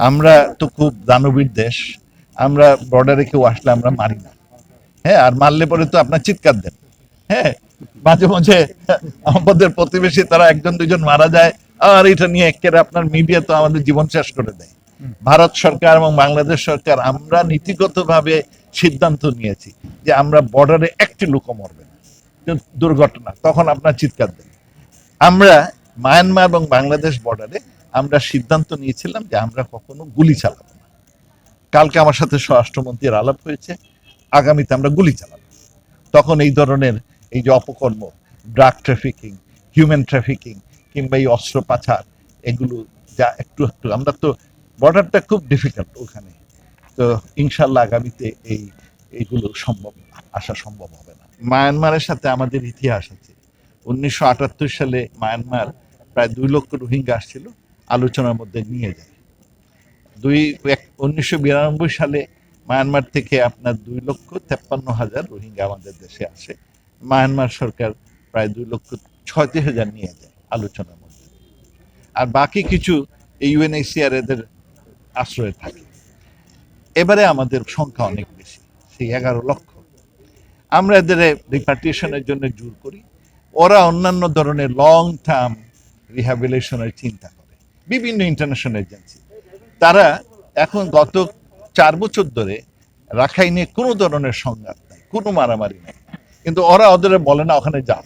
আমরা তো খুব দানবীর দেশ। আমরা বর্ডারে কেউ আসলে আমরা মারি না। হ্যাঁ, আর মারলে পরে তো আপনার চিৎকার দেন। হ্যাঁ, মাঝে মাঝে আমাদের প্রতিবেশী তারা একজন দুইজন মারা যায়, আর এটা নিয়ে একেবারে আপনার মিডিয়া তো আমাদের জীবন শেষ করে দেয়। ভারত সরকার এবং বাংলাদেশ সরকার আমরা নীতিগতভাবে সিদ্ধান্ত নিয়েছি যে আমরা বর্ডারে একটি লোকও মরবে না, দুর্ঘটনা তখন আপনার চিৎকার দেন। আমরা মায়ানমার এবং বাংলাদেশ বর্ডারে আমরা সিদ্ধান্ত নিয়েছিলাম যে আমরা কখনো গুলি চালাবো না। কালকে আমার সাথে স্বরাষ্ট্রমন্ত্রীর আলাপ হয়েছে, আগামীতে আমরা গুলি চালাবো। তখন এই ধরনের এই যে অপকর্ম, ড্রাগ ট্রাফিকিং, হিউম্যান ট্রাফিকিং কিংবা এই অস্ত্র পাচার, এগুলো যা একটু একটু, আমরা তো বর্ডারটা খুব ডিফিকাল্ট ওখানে, তো ইনশাল্লাহ আগামীতে এইগুলো সম্ভব, আসা সম্ভব হবে না। মায়ানমারের সাথে আমাদের ইতিহাস আছে। 1978 সালে মায়ানমার প্রায় 2 লক্ষ রোহিঙ্গা আসছিল, আলোচনার মধ্যে নিয়ে যায়। 1992 সালে মায়ানমার থেকে আপনার 2,53,000 রোহিঙ্গা আমাদের দেশে আসে। মায়ানমার সরকার প্রায় 2,36,000 নিয়ে যায় আলোচনার মধ্যে, আর বাকি কিছু ইউএনএইচসিআর এদের আশ্রয়ে থাকে। এবারে আমাদের সংখ্যা অনেক বেশি, সেই 11 লক্ষ। আমরা এদের রিপার্টিশনের জন্য জোর করি, ওরা অন্যান্য ধরনের লং টার্ম রিহ্যাবিলিটেশনের চিন্তা করে। বিভিন্ন ইন্টারন্যাশনাল এজেন্সি তারা এখন গত 4 বছর ধরে রাখাইনে কোনো ধরনের সংঘাত নাই, কোনো মারামারি নাই, কিন্তু ওরা ওদের বলে না ওখানে যাও।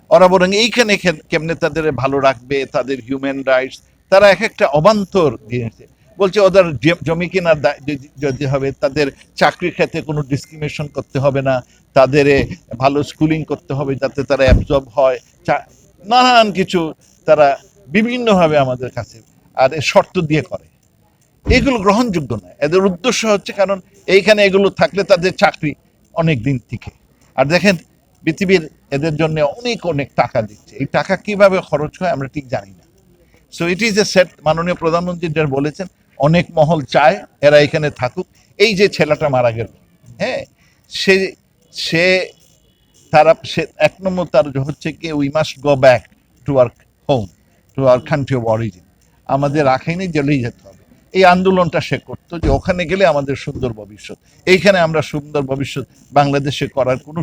ওরা বরং এইখানে কেমনে তাদের ভালো রাখবে, তাদের হিউম্যান রাইটস, তারা এক একটা অবান্তর দিয়েছে। বলছে ওদের জমি কেনার যদি হবে, তাদের চাকরির ক্ষেত্রে কোনো ডিসক্রিমিনেশন করতে হবে না, তাদের ভালো স্কুলিং করতে হবে যাতে তারা অ্যাবজর্ব হয়, নানান কিছু তারা বিভিন্নভাবে আমাদের কাছে আর শর্ত দিয়ে করে। এগুলো গ্রহণযোগ্য নয়। এদের উদ্দেশ্য হচ্ছে, কারণ এইখানে এগুলো থাকলে তাদের চাকরি অনেক দিন থেকে। আর দেখেন পৃথিবীর এদের জন্য অনেক অনেক টাকা দিচ্ছে, এই টাকা কিভাবে খরচ হয় আমরা ঠিক জানি না। So it is a set. মাননীয় প্রধানমন্ত্রী যারা বলেছেন, অনেক মহল চায় এরা এখানে থাকুক। এই যে ছেলেটা মারা গেল, হ্যাঁ, সে সে তারা সে 1 নম্বর তার হচ্ছে কি, we must go back to our home, to our country of origin. আমাদের রাখাইনে জেলেই যেতে হবে। এই আন্দোলনটা সে করতো যে ওখানে গেলে আমাদের সুন্দর ভবিষ্যৎ, এইখানে আমরা সুন্দর ভবিষ্যৎ বাংলাদেশে করার কোনো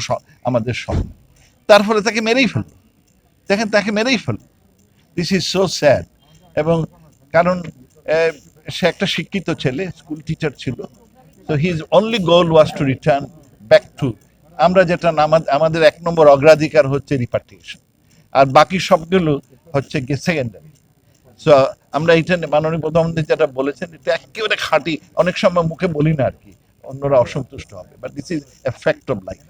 আমাদের শখ নেই। তার ফলে তাকে মেরেই ফেলল। দেখেন, তাকে মেরেই ফেলল। This is so sad. এবং কারণ সে একটা শিক্ষিত ছেলে, স্কুল টিচার ছিল। তো his only goal was to return back to, আমরা যেটা আমাদের 1 নম্বর অগ্রাধিকার হচ্ছে রিপার্টিশন, আর বাকি সবগুলো হচ্ছে গিয়ে সেকেন্ডারি। সো আমরা এইটা মাননীয় প্রধানমন্ত্রী যেটা বলেছেন, এটা একেবারে খাঁটি। অনেক সময় মুখে বলি না আর কি, অন্যরা অসন্তুষ্ট হবে, but this is a fact of life.